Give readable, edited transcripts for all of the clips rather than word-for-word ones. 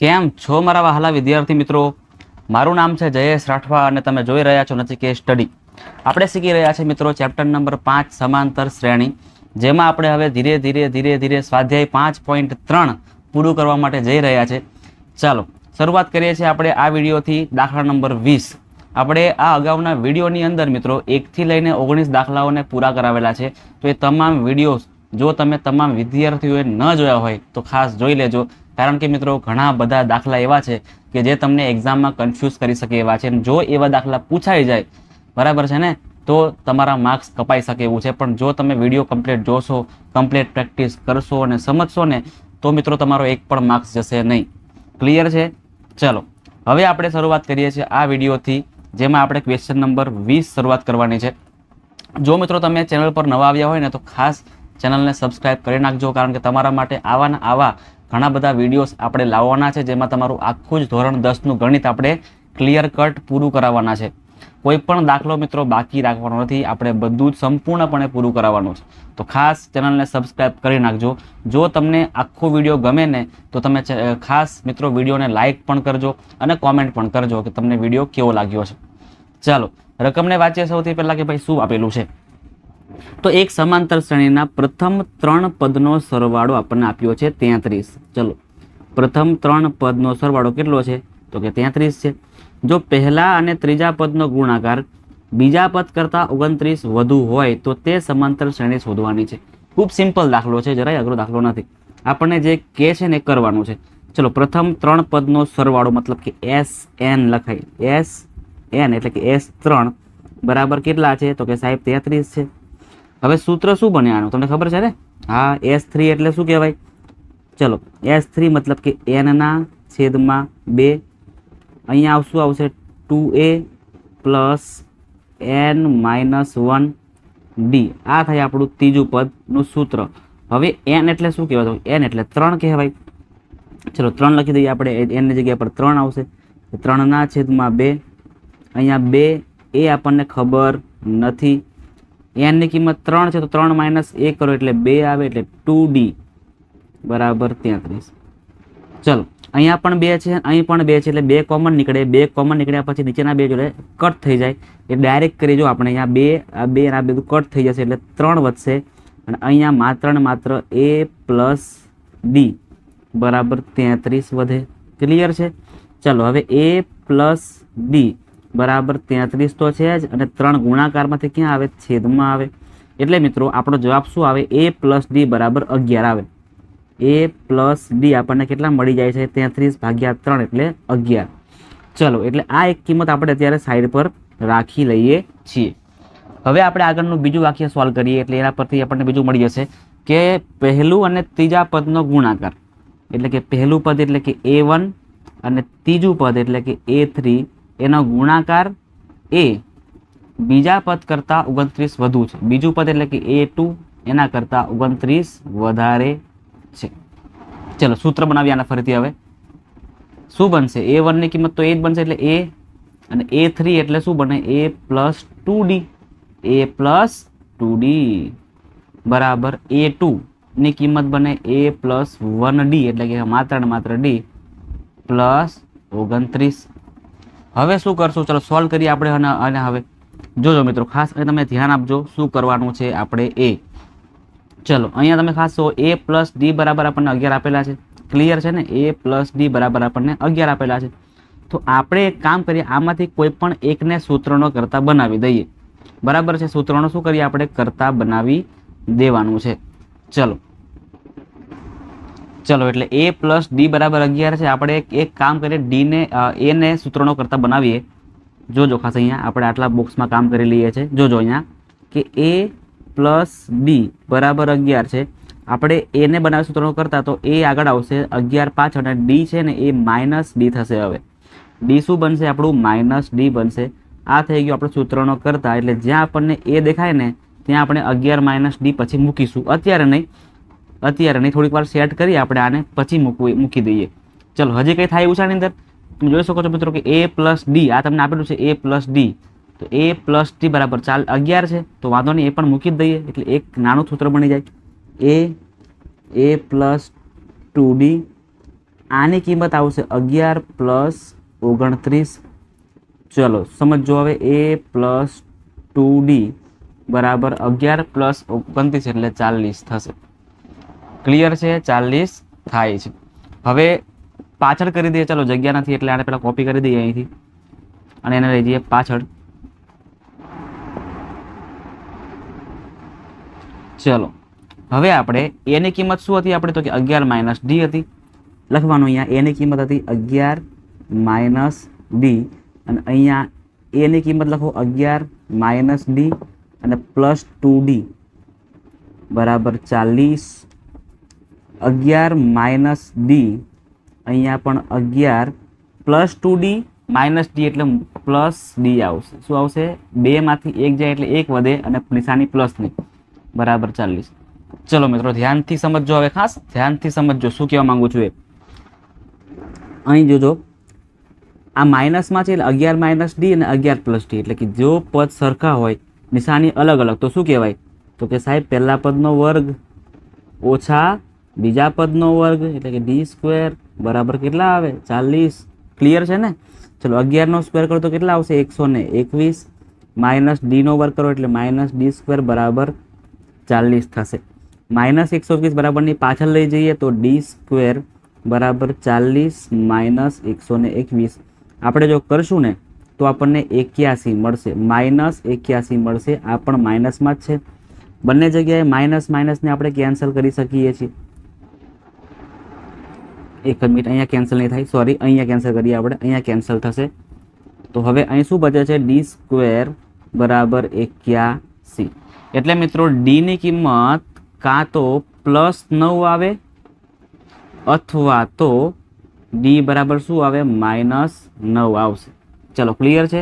કેમ છો મારા વહાલા વિદ્યાર્થી મિત્રો? મારું નામ છે જયેશ રાઠવા અને તમે જોઈ રહ્યા છો નચિકેત સ્ટડી. આપણે શીખી રહ્યા છીએ મિત્રો ચેપ્ટર નંબર 5 સમાંતર શ્રેણી, જેમાં આપણે હવે ધીરે ધીરે સ્વાધ્યાય 5.3 પૂરું કરવા માટે જઈ રહ્યા છે. ચાલો શરૂઆત કરીએ છીએ આપણે આ વિડીયોથી. દાખલા નંબર 20. આપણે આ અગાઉના વિડીયોની અંદર મિત્રો 1 થી લઈને 19 દાખલાઓને પૂરા કરાવેલા છે. તો એ તમામ વિડીયો જો તમે તમામ વિદ્યાર્થીઓએ ન જોયા હોય તો ખાસ જોઈ લેજો, કારણ કે મિત્રો ઘણા બધા દાખલા એવા છે કે જે તમને એક્ઝામમાં કન્ફ્યુઝ કરી શકે એવા છે. જો એવા દાખલા પૂછાઈ જાય, બરાબર છે ને, તો તમારા માર્ક્સ કપાઈ શકે એવું છે. પણ જો તમે વિડીયો કમ્પ્લીટ જોશો, કમ્પ્લીટ પ્રેક્ટિસ કરશો અને સમજશો ને, તો મિત્રો તમારો એક પણ માર્ક્સ જશે નહીં. ક્લિયર છે? ચલો હવે આપણે શરૂઆત કરીએ છીએ આ વિડીયોથી, જેમાં આપણે ક્વેશ્ચન નંબર 20 શરૂઆત કરવાની છે. જો મિત્રો તમે ચેનલ પર નવા આવ્યા હોય ને તો ખાસ ચેનલને સબસ્ક્રાઇબ કરી નાખજો, કારણ કે તમારા માટે આવા ઘણા બધા વિડીયોઝ આપણે લાવવાના છે, જેમાં તમારું આખું જ ધોરણ 10નું ગણિત આપણે ક્લિયર કટ પૂરું કરાવવાના છે. કોઈ પણ દાખલો મિત્રો બાકી રાખવાનો નથી, આપણે બધું જ સંપૂર્ણપણે પૂરું કરાવવાનું છે. તો ખાસ ચેનલને સબસ્ક્રાઇબ કરી નાખજો. જો તમને આખો વિડીયો ગમે ને તો તમે ખાસ મિત્રો વિડીયોને લાઇક પણ કરજો અને કોમેન્ટ પણ કરજો કે તમને વિડીયો કેવો લાગ્યો છે. ચાલો રકમને વાંચીએ સૌથી પહેલાં કે ભાઈ શું આપેલું છે. તો એક સમાંતર શ્રેણીના પ્રથમ 3 પદનો સરવાળો આપણને આપ્યો છે 33. ચલો પ્રથમ 3 પદનો સરવાળો કેટલો છે? તો કે 33 છે. જો પહેલા અને ત્રીજા પદનો ગુણાકાર બીજા પદ કરતાં 29 વધુ હોય તો તે સમાંતર શ્રેણી શોધવાની છે. ખૂબ સિમ્પલ દાખલો છે, જરાય અઘરો દાખલો નથી. આપણને જે કે છે ને એ કરવાનું છે. ચલો પ્રથમ 3 પદનો સરવાળો મતલબ કે SN લખાય. SN એટલે કે S3 બરાબર કેટલા છે? તો કે સાહેબ 33 છે. હવે સૂત્ર શું બને આનું તમને ખબર છે ને? હા, S3 એટલે શું કહેવાય? ચલો S3 મતલબ કે n/2. અહીંયા શું આવશે? 2a + n-1d. આ થાય આપણું ત્રીજું પદનું સૂત્ર. હવે n એટલે શું કહેવાય? n એટલે 3 કહેવાય. ચલો 3 લખી દઈએ આપણે. n ની જગ્યા પર 3 આવશે. 3/2. અહીંયા 2 એ આપણને ખબર નથી. n ની કિંમત 3 છે તો 3 - 1 કરો એટલે 2 આવે, એટલે 2d બરાબર 33. ચલો અહીંયા પણ 2 છે, અહીં પણ 2 છે, એટલે 2 કોમન નીકળે. 2 કોમન નીકળ્યા પછી નીચેના 2 જોડે કટ થઈ જાય. એ ડાયરેક્ટ કરી જો આપણે અહીંયા 2 આ 2 અને આ બધું કટ થઈ જશે એટલે 3 વધશે. અને અહીંયા માત્ર ને માત્ર a + d બરાબર 33 વધે. ક્લિયર છે? ચલો હવે a + d બરાબર 33 તો છે જ, અને 3 ગુણાકારમાંથી ક્યાં આવે? છેદમાં આવે. એટલે મિત્રો આપણો જવાબ શું આવે? a + d બરાબર 11 આવે. a + d આપણને કેટલા મળી જાય છે? 33/3 એટલે 11. ચલો એટલે આ એક કિંમત આપણે અત્યારે સાઈડ પર રાખી લઈએ છીએ. હવે આપણે આગળનું બીજું વાક્ય સોલ્વ કરીએ, એટલે એના પરથી આપણને બીજું મળી જશે કે પહેલું અને ત્રીજા પદનો ગુણાકાર, એટલે કે પહેલું પદ એટલે કે a1 અને ત્રીજું પદ એટલે કે a3, એનો ગુણાકાર એ બીજા પદ કરતાં 29 વધુ છે. બીજું પદ એટલે કે a2 એના કરતાં 29 વધારે છે. ચલો સૂત્ર બનાવીએ આના ફરીથી. હવે શું બનશે? a1 ની કિંમત તો એ જ બનશે એટલે a, અને a3 એટલે શું બને? a + 2d. a + 2d બરાબર a2 ની કિંમત બને a + 1d, એટલે કે માત્ર ને માત્ર d + 29. હવે શું કરશું? ચલો સોલ્વ કરીએ આપણે. અને હવે જોજો મિત્રો ખાસ કરીને તમે ધ્યાન આપજો શું કરવાનું છે આપણે. ચલો અહીંયા તમે ખાસ a + d બરાબર આપણને 11 આપેલા છે. ક્લિયર છે ને? a + d બરાબર આપણને 11 આપેલા છે. તો આપણે એક કામ કરીએ, આમાંથી કોઈ પણ એકને સૂત્રનો કરતા બનાવી દઈએ. બરાબર છે? સૂત્રનો શું કરીએ આપણે? કરતા બનાવી દેવાનું છે. ચલો એટલે a + d બરાબર 11 છે. આપણે એક કામ કરીએ, a ને સૂત્રનો કરતા બનાવીએ. જોજો ખાસ અહીંયા આપણે આટલા બોક્સમાં કામ કરી લઈએ છીએ. જોજો અહીંયા કે a + d બરાબર 11 છે. આપણે a ને બનાવે સૂત્રનો કરતા તો a આગળ આવશે 11 પાછળ, અને d છે ને એ -d થશે. હવે d શું બનશે? આપણું -d બનશે. આ થઈ ગયું આપણે સૂત્રનો કરતા. એટલે જ્યાં આપણને a દેખાય ને ત્યાં આપણે 11 - d પછી મૂકીશું. અત્યારે નહીં, થોડીક વાર સેટ કરી આપણે આને પછી મૂકી દઈએ. ચલો હજી કંઈ થાય એવું છે આની અંદર? તમે જોઈ શકો છો મિત્રો કે a + d આ તમને આપેલું છે. a + d તો a + d બરાબર 11 છે. તો વાંધો નહીં, એ પણ મૂકી જ દઈએ એટલે એક નાનું સૂત્ર બની જાય. a + 2d આની કિંમત આવશે 11 + 29. ચલો સમજો હવે a + 2d બરાબર 11 + 29 એટલે 40 થશે. ક્લિયર છે? 40 થાય છે. હવે પાછળ કરી દઈએ. ચલો જગ્યા નથી એટલે આને પહેલાં કોપી કરી દઈએ અહીંથી અને એને લઈ જઈએ પાછળ. ચલો હવે આપણે એની કિંમત શું હતી આપણે? તો કે 11 - d હતી. લખવાનું અહીંયા એની કિંમત હતી 11 - d અને અહીંયા એની કિંમત લખો 11 - d અને +2d બરાબર 40. 11 - d અહીંયા પણ 11 +2d -d એટલે +d આવશે. શું આવશે? 2 માંથી 1 જાય એટલે 1 વધે અને નિશાની પ્લસની બરાબર 40. ચલો મિત્રો ધ્યાનથી સમજજો. હવે ખાસ ધ્યાનથી સમજજો શું કહેવા માંગુ છું એ. અહીં જોજો આ માઇનસમાં છે એટલે 11 - d અને 11 + d એટલે કે જો પદ સરખા હોય નિશાની અલગ અલગ તો શું કહેવાય? તો કે સાહેબ પહેલા પદનો વર્ગ ઓછા બીજા પદનો વર્ગ એટલે કે d² બરાબર કેટલા આવે? 40. ક્લિયર છે ને? ચલો 11નો સ્ક્વેર કરો તો કેટલા આવશે? 121 - d નો વર્ગ કરો એટલે -d² બરાબર 40 થશે. -120 બરાબરની પાછળ લઈ જઈએ તો d² બરાબર 40 - 121. આપણે જો કરશું ને તો આપણને 81 મળશે. -81 મળશે. આ પણ માઇનસમાં જ છે. બંને જગ્યાએ માઇનસને આપણે કેન્સલ કરી શકીએ છીએ. એક જ મિનિટ, અહીંયા કેન્સલ નહીં થાય, સોરી, અહીંયા કેન્સલ કરીએ આપણે. અહીંયા કેન્સલ થશે. તો હવે અહીં શું બચે છે? d² બરાબર 81. એટલે મિત્રો ડીની કિંમત કાં તો +9 આવે અથવા તો ડી બરાબર શું આવે? -9 આવશે. ચલો ક્લિયર છે?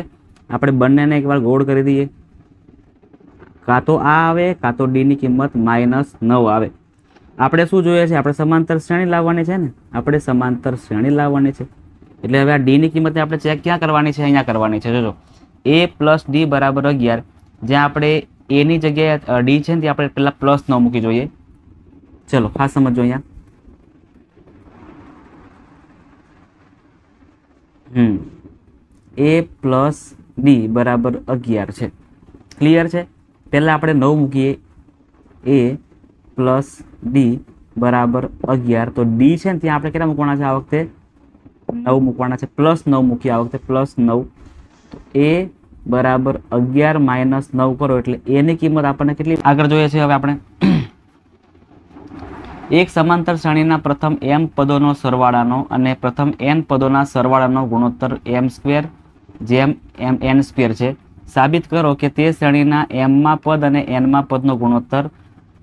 આપણે બંનેને એકવાર ગોળ કરી દઈએ. કાં તો આ આવે કાં તો ડીની કિંમત -9 આવે. આપણે શું જોઈએ છે? આપણે સમાંતર શ્રેણી લાવવાની છે ને? આપણે સમાંતર શ્રેણી લાવવાની છે. એટલે હવે આ ડીની કિંમત આપણે ચેક ક્યાં કરવાની છે? અહીંયા કરવાની છે. જોજો a + d બરાબર 11. જ્યાં આપણે એની જગ્યાએ ડી છે ને ત્યાં આપણે પહેલાં +9 મૂકી જોઈએ. ચલો ખાસ સમજો અહીંયા. a + d બરાબર 11 છે. ક્લિયર છે? પહેલાં આપણે 9 મૂકીએ. a + d બરાબર 11. તો d છે ને ત્યાં આપણે કેટલા મૂકવાના છે આ વખતે? 9 મૂકવાના છે. +9 મૂકીએ આ વખતે, +9. તો a બરાબર 11 - 9 કરો એટલે એની કિંમત આપણને કેટલી આગળ જોઈએ છે? હવે આપણે એક સમાંતર શ્રેણીના પ્રથમ m પદોનો સરવાળાનો અને પ્રથમ n પદોના સરવાળાનો ગુણોત્તર m² જેમ n² છે. સાબિત કરો કે તે શ્રેણીના mમાં પદ અને nમાં પદનો ગુણોત્તર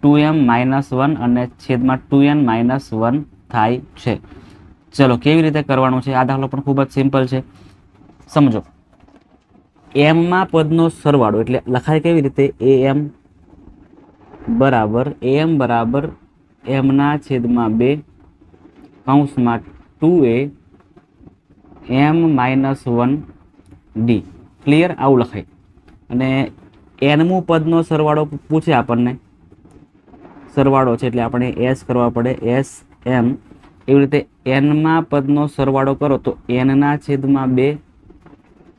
2m - 1 અને છેદમાં 2n - 1 થાય છે. ચલો કેવી રીતે કરવાનું છે? આ દાખલો પણ ખૂબ જ સિમ્પલ છે. સમજો mમાં પદનો સરવાળો એટલે લખાય કેવી રીતે? am બરાબર m/2 કૌંસમાં 2a m - 1d. ક્લિયર? આવું લખાય. અને nમું પદનો સરવાળો પૂછે આપણને, સરવાળો છે એટલે આપણે s કરવા પડે, sm. એવી રીતે nમાં પદનો સરવાળો કરો તો n/2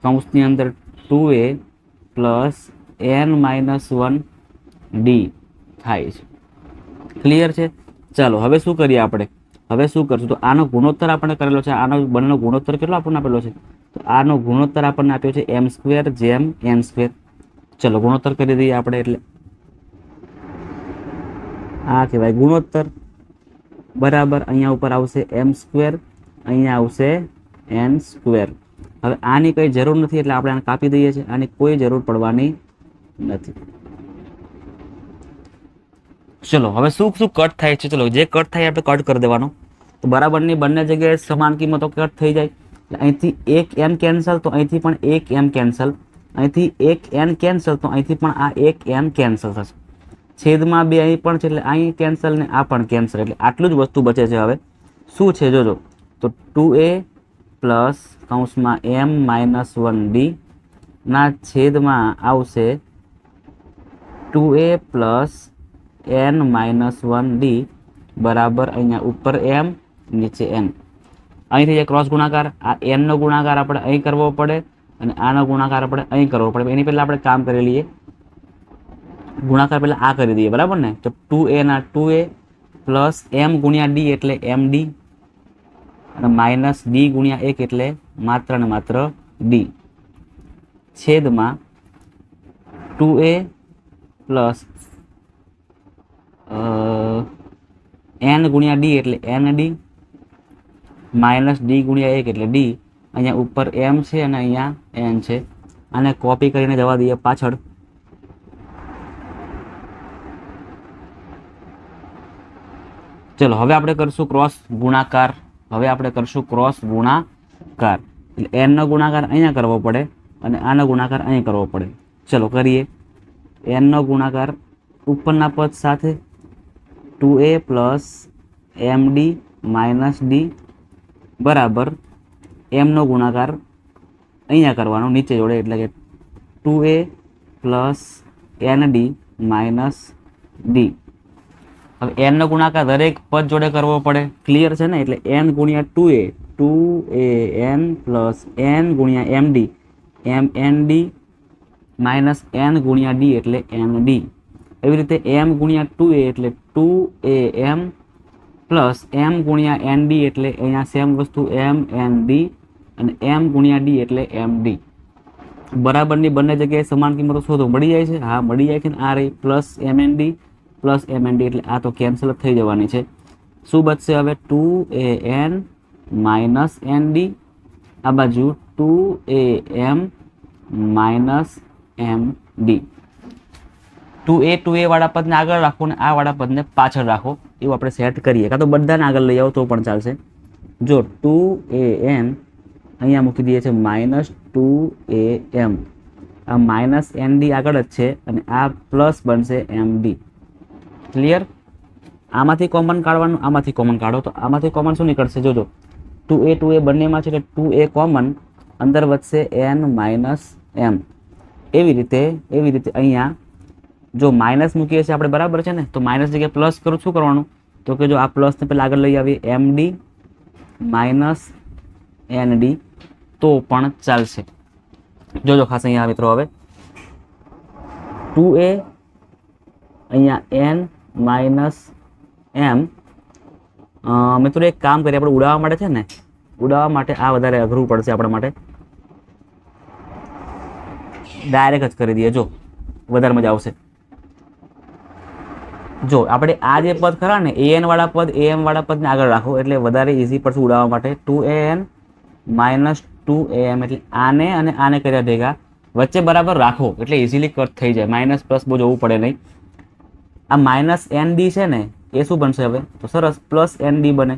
કૌંસની અંદર 2a + n - 1d થાય છે. ક્લિયર છે? ચાલો હવે શું કરીએ આપણે? હવે શું કરશું? તો આનો ગુણોત્તર આપણે કરેલો છે. આનો બંનેનો ગુણોત્તર કેટલો આપણને આપેલો છે? તો આનો ગુણોત્તર આપણને આપ્યો છે m² જેમ n². ચલો ગુણોત્તર કરી દઈએ આપણે. એટલે આ કહેવાય ગુણોત્તર. બરાબર અહીંયા ઉપર આવશે m², અહીંયા આવશે n². હવે આની કંઈ જરૂર નથી એટલે આપણે આને કાપી દઈએ છીએ. આની કોઈ જરૂર પડવાની નથી. ચલો હવે શું કટ થાય છે? ચલો જે કટ થાય આપણે કટ કરી દેવાનો. તો બરાબરની બંને જગ્યાએ સમાન કિંમતો કટ થઈ જાય. અહીંથી એક n કેન્સલ તો અહીંથી પણ એક m કેન્સલ, અહીંથી એક n કેન્સલ તો અહીંથી પણ આ એક m કેન્સલ થશે. છેદમાં 2 અહીં પણ છે એટલે અહીં કેન્સલ ને આ પણ કેન્સલ. એટલે આટલું જ વસ્તુ બચે છે. હવે શું છે જોજો? તો 2a + કૌંસમાં m - 1d ના છેદમાં આવશે 2a + n - 1d બરાબર અહીંયા ઉપર m નીચે n. અહીં થઈ જાય ક્રોસ ગુણાકાર, આ એનનો ગુણાકાર આપણે અહીં કરવો પડે અને આનો ગુણાકાર આપણે અહીં કરવો પડે. એની પહેલાં આપણે કામ કરી લઈએ, ગુણાકાર પહેલાં આ કરી દઈએ, બરાબર ને. તો 2a ના 2a પ્લસ m ગુણ્યા d એટલે md અને માઇનસ d ગુણ્યા 1 એટલે માત્ર ને માત્ર d છેદમાં 2a પ્લસ n ગુણ્યા d એટલે nd માઇનસ d ગુણ્યા 1 એટલે d. અહીંયા ઉપર m છે અને અહીંયા n છે. આને કોપી કરીને જવા દઈએ પાછળ. ચલો હવે આપણે કરશું ક્રોસ ગુણાકાર. એટલે n નો ગુણાકાર અહીંયા કરવો પડે અને આનો ગુણાકાર અહીં કરવો પડે. ચલો કરીએ. n નો ગુણાકાર ઉપરના પદ સાથે 2a plus md minus d બરાબર m નો ગુણાકાર અહીંયા કરવાનો નીચે જોડે, એટલે કે 2a plus nd minus d. હવે n નો ગુણાકાર દરેક પદ જોડે કરવો પડે, ક્લિયર છે ને. એટલે n ગુણ્યા 2an પ્લસ n ગુણ્યા md mnd માઇનસ n ગુણ્યા d એટલે md. એવી રીતે m ગુણ્યા 2a એટલે 2am પ્લસ m ગુણ્યા nd એટલે અહીંયા સેમ વસ્તુ mnd અને m ગુણ્યા d એટલે md. બરાબરની બંને જગ્યાએ સમાન કિંમતો શોધો. મળી જાય છે? હા મળી જાય છે ને. આ રહી પ્લસ mnd પ્લસ mnd એટલે આ તો કેન્સલ થઈ જવાની છે. શું બચશે હવે? 2an માઇનસ nd, આ બાજુ 2am માઇનસ md. 2a વાળા પદને આગળ રાખો અને આ વાળા પદને પાછળ રાખો, એવું આપણે સેટ કરીએ. કાં તો બધાને આગળ લઈ આવો તો પણ ચાલશે. જો 2an અહીંયા મૂકી દઈએ છીએ માઇનસ 2am, આ માઇનસ nd આગળ જ છે અને આ પ્લસ બનશે md. ક્લિયર? આમાંથી કોમન કાઢવાનું, આમાંથી કોમન કાઢો તો આમાંથી કોમન શું નીકળશે? જોજો 2a બંનેમાં છે એટલે 2a કોમન, અંદર વધશે n માઇનસ m. એવી રીતે અહીંયા જો માઇનસ મૂકીએ છીએ આપણે, બરાબર છે ને. તો માઇનસ જગ્યાએ પ્લસ કરું, શું કરવાનું? તો કે જો આ પ્લસને પહેલાં આગળ લઈ આવીએ md માઇનસ nd તો પણ ચાલશે. જોજો ખાસ અહીંયા મિત્રો, હવે 2a અહીંયા n માઇનસ m. મિત્રો એક કામ કરીએ, આપણે ઉડાવવા માટે છે ને, ઉડાવવા માટે આ વધારે અઘરું પડશે આપણા માટે. ડાયરેક્ટ જ કરી દઈએ, જો વધારે મજા આવશે. જો આપણે આ જે પદ ખરા ને an વાળા પદ am વાળા પદને આગળ રાખો એટલે વધારે ઇઝી પડશે ઉડાવવા માટે. 2an માઇનસ 2am એટલે આને અને આને કર્યા ભેગા વચ્ચે બરાબર રાખો એટલે ઇઝીલી કટ થઈ જાય. માઇનસ પ્લસ બહુ જવું પડે નહીં. આ માઇનસ nd છે ને એ શું બનશે હવે? તો સરસ પ્લસ nd બને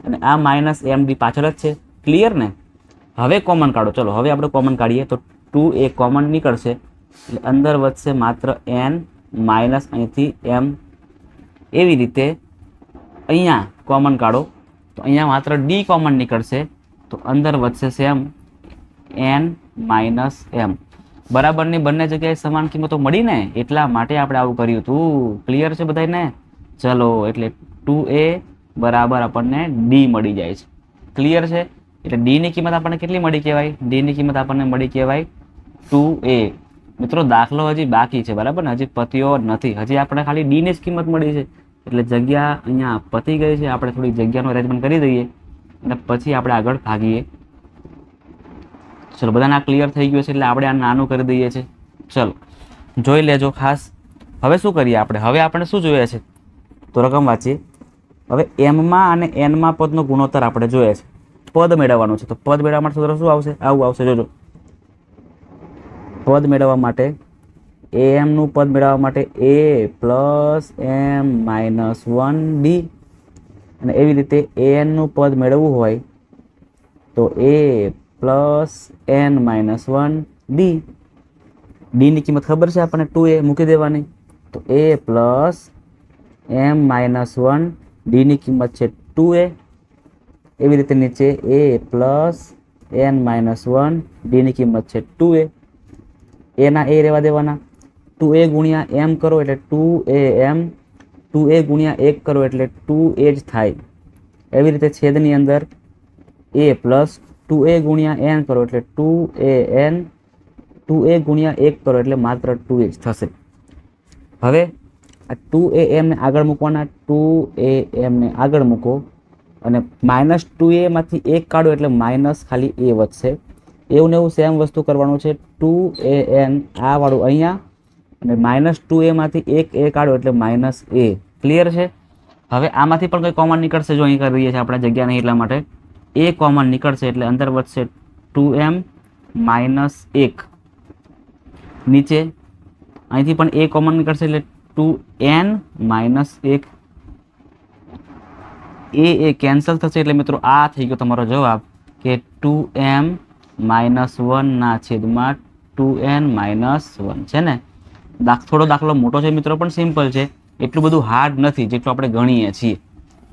અને આ માઇનસ md પાછળ જ છે. ક્લિયર ને? હવે કોમન કાઢો. ચલો હવે આપણે કોમન કાઢીએ તો 2a કોમન નીકળશે એટલે અંદર વધશે માત્ર n માઇનસ અહીંથી m. એવી રીતે અહીંયા કોમન કાઢો તો અહીંયા માત્ર d કોમન નીકળશે તો અંદર વધશે સેમ n માઇનસ m. બરાબરની બંને જગ્યાએ સમાન કિંમતો મળી ને, એટલા માટે આપણે આવું કર્યું હતું. ક્લિયર છે બધાને? ચલો એટલે 2a બરાબર આપણને d મળી જાય છે. ક્લિયર છે? એટલે d ની કિંમત આપણને કેટલી મળી કહેવાય? d ની કિંમત આપણને મળી કહેવાય 2a. મિત્રો દાખલો હજી બાકી છે, બરાબર ને, હજી પત્યો નથી. હજી આપણે ખાલી d ની જ કિંમત મળી છે એટલે જગ્યા અહીંયા પતી ગઈ છે. આપણે થોડી જગ્યાનું અરેન્જમેન્ટ કરી દઈએ અને પછી આપણે આગળ ભાગીએ. ચલો બધાને આ ક્લિયર થઈ ગયું છે એટલે આપણે આ નાનું કરી દઈએ છીએ. ચલો જોઈ લેજો ખાસ. હવે શું કરીએ આપણે? હવે આપણે શું જોઈએ છે? તો રકમ વાંચીએ. હવે એમમાં અને એનમાં પદનો ગુણોત્તર આપણે જોઈએ છે. પદ મેળવવાનું છે તો પદ મેળવવા માટે સૂત્ર શું આવશે? આવું આવશે. જોજો પદ મેળવવા માટે am નું પદ મેળવવા માટે a plus m minus 1d અને એવી રીતે an નું પદ મેળવવું હોય તો a plus n minus 1d. d ની કિંમત ખબર છે આપણને 2a મૂકી દેવાની તો a plus m minus 1d ની કિંમત છે 2a. એવી રીતે નીચે a plus n minus 1d ની કિંમત છે 2a. એના a રહેવા દેવાના. 2a ગુણ્યા m કરો એટલે 2am, 2a ગુણ્યા 1 કરો એટલે 2a જ થાય. એવી રીતે છેદની અંદર એ પ્લસ 2a ગુણ્યા n કરો એટલે 2an 2a ગુણ્યા 1 કરો એટલે માત્ર 2a જ થશે. હવે આ 2am ને આગળ મૂકવાના, 2am ને આગળ મૂકો અને -2a માંથી 1 કાઢો એટલે માઇનસ ખાલી a વધશે. એવું ને એવું સેમ વસ્તુ કરવાનું છે. 2an આ વાળું અહીંયા અને -2a માંથી 1 a કાઢો એટલે -a. ક્લિયર છે? હવે આમાંથી પણ કંઈ કોમન નીકળશે. જો અહીં કરી રહીએ છીએ આપણે, જગ્યા નહીં એટલા માટે a કોમન નીકળશે એટલે અંદર વધશે 2m -1. નીચે અહીંથી પણ a કોમન નીકળશે એટલે 2n -1. એ કેન્સલ થશે એટલે મિત્રો આ થઈ ગયો તમારો જવાબ કે 2m -1 ના છેદમાં 2n -1 છે ને. થોડો દાખલો મોટો છે મિત્રો, પણ સિમ્પલ છે, એટલું બધું હાર્ડ નથી જેટલું આપણે ગણીએ છીએ.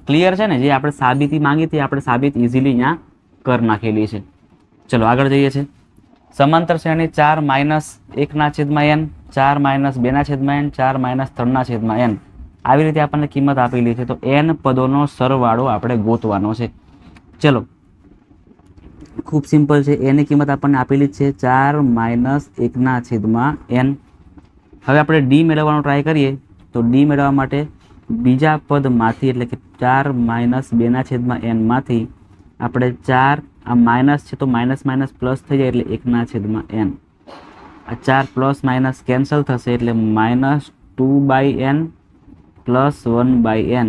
ક્લિયર છે ને? જે આપણે સાબિતી માંગી હતી આપણે સાબિત ઇઝીલી અહીંયા કરી નાખેલી છે. ચલો આગળ જઈએ છીએ. સમાંતર શ્રેણી 4 -1 ના છેદમાં n, 4 -2 ના છેદમાં n, 4 -3 ના છેદમાં n, આવી રીતે આપણને કિંમત આપેલી છે. તો n પદોનો સરવાળો આપણે ગોતવાનો છે. ચલો ખૂબ સિમ્પલ છે. એની કિંમત આપણને આપેલી જ છે 4 -1 ના છેદમાં n. હવે આપણે ડી મેળવવાનો ટ્રાય કરીએ. તો ડી મેળવવા માટે બીજા પદમાંથી એટલે કે 4 -2 ના છેદમાં n માંથી આપણે 4, આ માઇનસ છે તો માઇનસ માઇનસ પ્લસ થઈ જાય એટલે 1 ના છેદમાં n. આ 4 પ્લસ માઇનસ કેન્સલ થશે એટલે -2/n પ્લસ 1/n.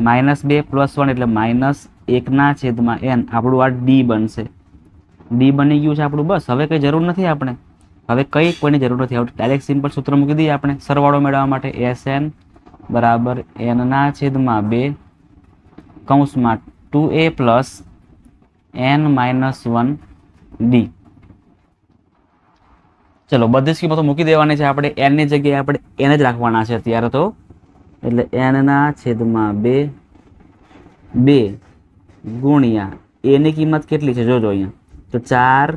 -2 પ્લસ 1 એટલે -1 ના છેદમાં n. આપણું આ ડી બનશે. ડી બની ગયું છે આપણું. બસ હવે કંઈ જરૂર નથી આપણે, હવે કોઈની જરૂર નથી. હવે ડાયરેક્ટ સિમ્પલ સૂત્ર મૂકી દઈએ આપણે સરવાળો મેળવવા માટે. Sn બરાબર n ના છેદમાં 2 કૌંસમાં 2a પ્લસ n -1 ડી. ચલો બધી જ કિંમતો મૂકી દેવાની છે આપણે. n ની જગ્યાએ આપણે n જ રાખવાના છે અત્યારે તો. એટલે n ના છેદમાં 2 ગુણ્યા a ની કિંમત કેટલી છે જોજો અહીંયા. તો 4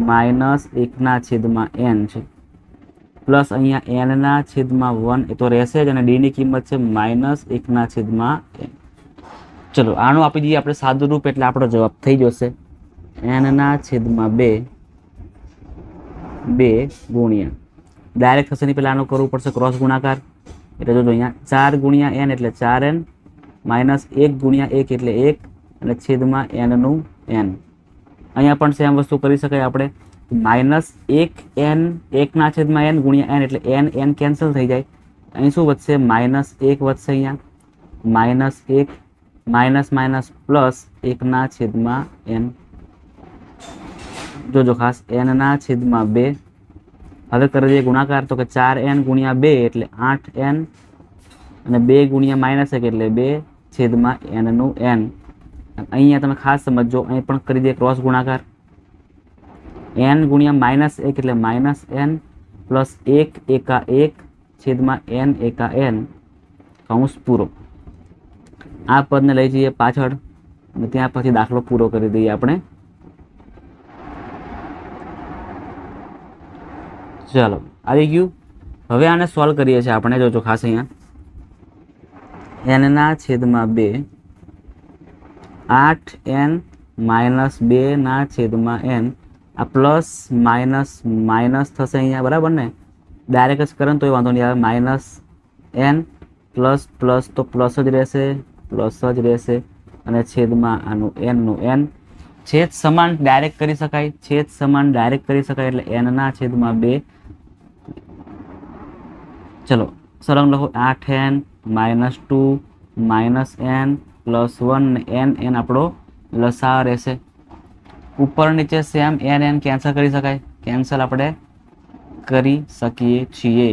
-1 ના છેદમાં n છે પ્લસ અહીંયા n ના છેદમાં 1 એ તો રહેશે જ, અને d ની કિંમત છે -1 ના છેદમાં n. ચલો આનું આપી દઈએ આપણે સાદું રૂપ એટલે આપણો જવાબ થઈ જશે n ના છેદમાં 2 ગુણ્યા ડાયરેક્ટ થશે નહીં, પહેલાં આનું કરવું પડશે ક્રોસ ગુણાકાર. એટલે જોજો અહીંયા 4 ગુણ્યા n એટલે 4n -1 ગુણ્યા 1 એટલે 1 અને છેદમાં n નું n. અહીંયા પણ સેમ વસ્તુ કરી શકાય આપણે. -1n 1 ના છેદમાં n ગુણ્યા n એટલે n કેન્સલ થઈ જાય. અહીં શું વધશે? -1 વધશે અહીંયા. -1 માઇનસ માઇનસ પ્લસ 1 ના છેદમાં n. જોજો ખાસ n ના છેદમાં 2. હવે કરી દઈએ ગુણાકાર. તો કે 4n ગુણ્યા 2 એટલે 8n અને 2 ગુણ્યા -1 એટલે 2 છેદમાં n નું n. અહીંયા તમે ખાસ સમજો, અહીં પણ કરી દઈએ ક્રોસ ગુણાકાર. n ગુણ્યા -1 એટલે -n પ્લસ 1 એકા 1 છેદમાં n એકા n કૌંસ પૂરો. આ પદને લઈ જઈએ પાછળ અને ત્યાં પછી દાખલો પૂરો કરી દઈએ આપણે. ચાલો આવી ગયું. હવે આને સોલ્વ કરીએ છીએ આપણે. જોજો ખાસ અહીંયા n ના છેદમાં 2 8n -2 ના છેદમાં n. આ પ્લસ માઇનસ માઇનસ થશે અહીંયા, બરાબર ને? ડાયરેક્ટ જ કરે તો એ વાંધો નહીં આવે. -n પ્લસ પ્લસ તો પ્લસ જ રહેશે, પ્લસ જ રહેશે અને છેદમાં આનું n નું n. છેદ સમાન ડાયરેક્ટ કરી શકાય, છેદ સમાન ડાયરેક્ટ કરી શકાય એટલે n ના છેદમાં 2. ચલો સરળ લખો. 8n -2 -n પ્લસ 1 ને n આપણો લસા રહેશે. ઉપર નીચે સેમ n કેન્સલ કરી શકાય, કેન્સલ આપણે કરી શકીએ છીએ.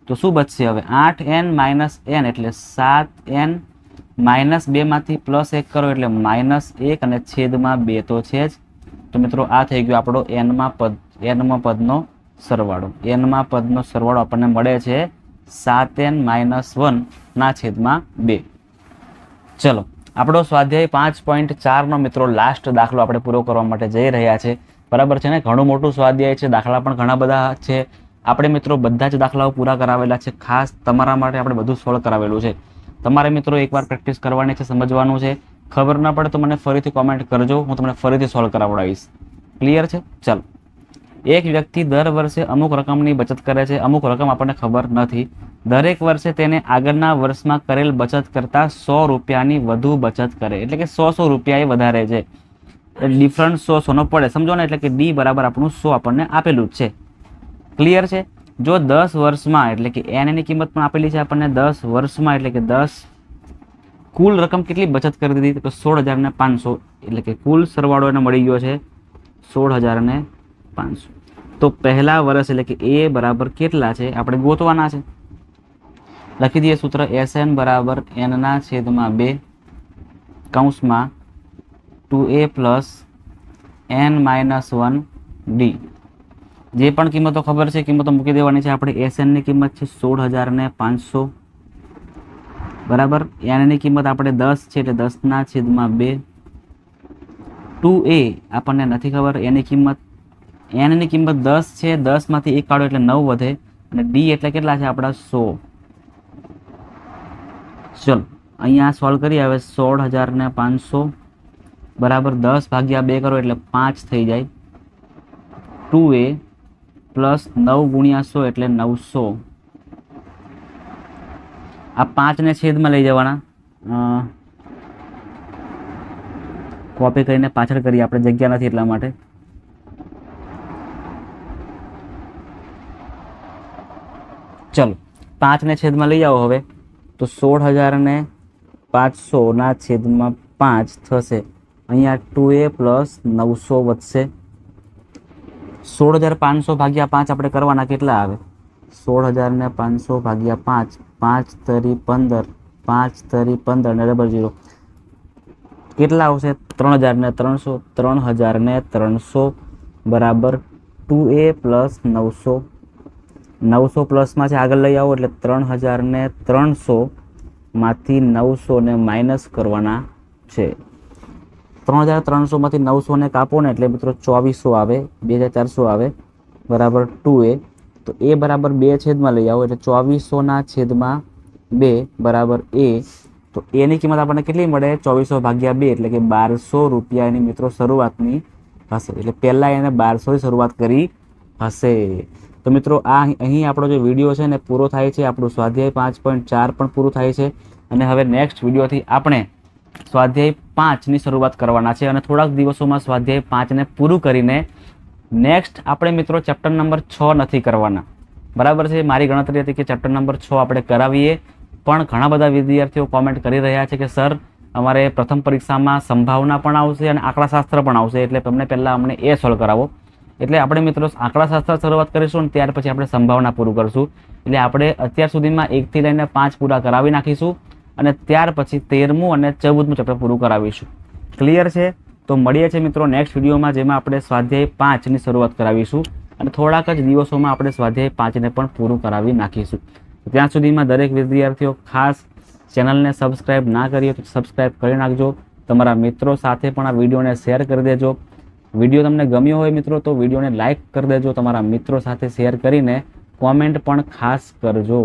તો શું બચશે હવે? 8n -n એટલે 7n -2 માંથી +1 કરો એટલે -1 અને છેદમાં 2 તો છે જ. તો મિત્રો આ થઈ ગયો આપણો n પદનો સરવાળો. n પદનો સરવાળો આપણને મળે છે 7n -1 ના છેદમાં 2. ચલો આપણો સ્વાધ્યાય 5.4 નો મિત્રો લાસ્ટ દાખલો આપણે પૂરો કરવા માટે જઈ રહ્યા છે. બરાબર છે ને? ઘણું મોટું સ્વાધ્યાય છે, દાખલા પણ ઘણા બધા છે. આપણે મિત્રો બધા જ દાખલાઓ પૂરા કરાવેલા છે. ખાસ તમારા માટે આપણે બધું સોલ્વ કરાવેલું છે. તમારે મિત્રો એકવાર પ્રેક્ટિસ કરવાની છે, સમજવાનું છે. ખબર ના પડે તો મને ફરીથી કોમેન્ટ કરજો, હું તમને ફરીથી સોલ્વ કરાવડાવીશ. ક્લિયર છે? ચાલો. એક વ્યક્તિ દર વર્ષે અમુક રકમની બચત કરે છે, અમુક રકમ આપણને ખબર નથી. દરેક વર્ષે તેને આગળના વર્ષમાં કરેલ બચત કરતાં 100 રૂપિયાની વધુ બચત કરે, એટલે કે 100 રૂપિયા એ વધારે છે. ડિફરન્સ 100 પડે, સમજો ને, એટલે કે ડી બરાબર આપણું 100 આપણને આપેલું જ છે. ક્લિયર છે? જો 10 વર્ષમાં, એટલે કે એન ની કિંમત પણ આપેલી છે આપણને 10 વર્ષમાં, એટલે કે 10 કુલ રકમ કેટલી બચત કરી દીધી? તો 16,500, એટલે કે કુલ સરવાળો એને મળી ગયો છે 16,500. તો પહેલા વર્ષ એટલે કે એ બરાબર કેટલા છે આપણે ગોતવાના છે. લખી દઈએ સૂત્ર SN બરાબર n/2 કૌંસમાં 2a પ્લસ n-1 ડી. જે પણ કિંમતો ખબર છે કિંમતો મૂકી દેવાની છે આપણે. SN ની કિંમત છે 16,500 બરાબર. n ની કિંમત આપણે 10 છે એટલે 10/2. 2a આપણને નથી ખબર, એની કિંમત n ની કિંમત 10 છે, 10 માંથી 1 કાઢો એટલે 9 વધે, અને d એટલે કેટલા છે આપણા 100. ચલો અહીંયા સોલ્વ કરીએ હવે. 16,500 બરાબર 10 ભાગ્યા 2 કરો એટલે 5 થઈ જાય. 2a પ્લસ 9 ગુણ્યા 100 એટલે 900. આ 5 ને છેદમાં લઈ જવાના. કોપી કરીને પાછળ કરીએ, આપણે જગ્યા નથી એટલા માટે. ચલો 5 ને છેદમાં લઈ આવો હવે, તો 16,500 ના છેદમાં 5 થશે. અહીંયા 2a પ્લસ 900 વધશે. 16,500 ભાગ્યા 5 આપણે કરવાના, કેટલા આવે? 16,500 ભાગ્યા 5, 5 તરી 15, 5 તરી 15 ને ડબલ 0 કેટલા આવશે? 3,300. 3,300 બરાબર 2a પ્લસ 900. 900 પ્લસમાં છે, આગળ લઈ આવો એટલે 3,300 માંથી 900 ને માઇનસ કરવાના છે. 3,300 માંથી 900 ને કાપો ને એટલે મિત્રો 2400 આવે, 2,400 આવે બરાબર 2a. તો એ બરાબર 2 છેદમાં લઈ આવો એટલે 2400 ના છેદમાં 2 બરાબર a. તો એની કિંમત આપણને કેટલી મળે? 2400 ભાગ્યા 2 એટલે કે 1200 રૂપિયા એની મિત્રો શરૂઆતની હશે. એટલે પહેલાં એને 1200 ની શરૂઆત કરી હશે. તો મિત્રો આ અહીં આપણો જે વિડીયો છે ને પૂરો થાય છે. આપણું સ્વાધ્યાય 5.4 પણ પૂરું થાય છે. અને હવે નેક્સ્ટ વિડીયોથી આપણે સ્વાધ્યાય 5 ની શરૂઆત કરવાના છે, અને થોડાક દિવસોમાં સ્વાધ્યાય 5 ને પૂરું કરીને નેક્સ્ટ આપણે મિત્રો ચેપ્ટર નંબર 6 નથી કરવાના. બરાબર છે? મારી ગણતરી હતી કે ચેપ્ટર નંબર 6 આપણે કરાવીએ, પણ ઘણા બધા વિદ્યાર્થીઓ કોમેન્ટ કરી રહ્યા છે કે સર અમારે પ્રથમ પરીક્ષામાં સંભાવના પણ આવશે અને આંકડાશાસ્ત્ર પણ આવશે, એટલે તમને પહેલાં અમને એ સોલ્વ કરાવો. એટલે આપણે મિત્રો આંકડાશાસ્ત્ર શરૂઆત કરીશું અને ત્યાર પછી આપણે સંભાવના પૂરું કરીશું. એટલે આપણે અત્યાર સુધીમાં 1 થી લઈને 5 પૂરા કરાવી નાખીશું, અને ત્યાર પછી 13મું અને 14મું ચેપ્ટર પૂરું કરાવીશું. ક્લિયર છે? તો મળીએ છીએ મિત્રો નેક્સ્ટ વિડીયોમાં, જેમાં આપણે સ્વાધ્યાય 5 ની શરૂઆત કરાવીશું, અને થોડાક જ દિવસોમાં આપણે સ્વાધ્યાય 5 ને પણ પૂરું કરાવી નાખીશું. ત્યાં સુધીમાં દરેક વિદ્યાર્થીઓ ખાસ ચેનલને સબસ્ક્રાઈબ ના કરી હોય તો સબસ્ક્રાઈબ કરી નાખજો. તમારા મિત્રો સાથે પણ આ વિડીયોને શેર કરી દેજો. વિડીયો તમને ગમ્યો હોય મિત્રો તો વિડીયોને લાઇક કરી દેજો. તમારા મિત્રો સાથે શેર કરીને કોમેન્ટ પણ ખાસ કરજો.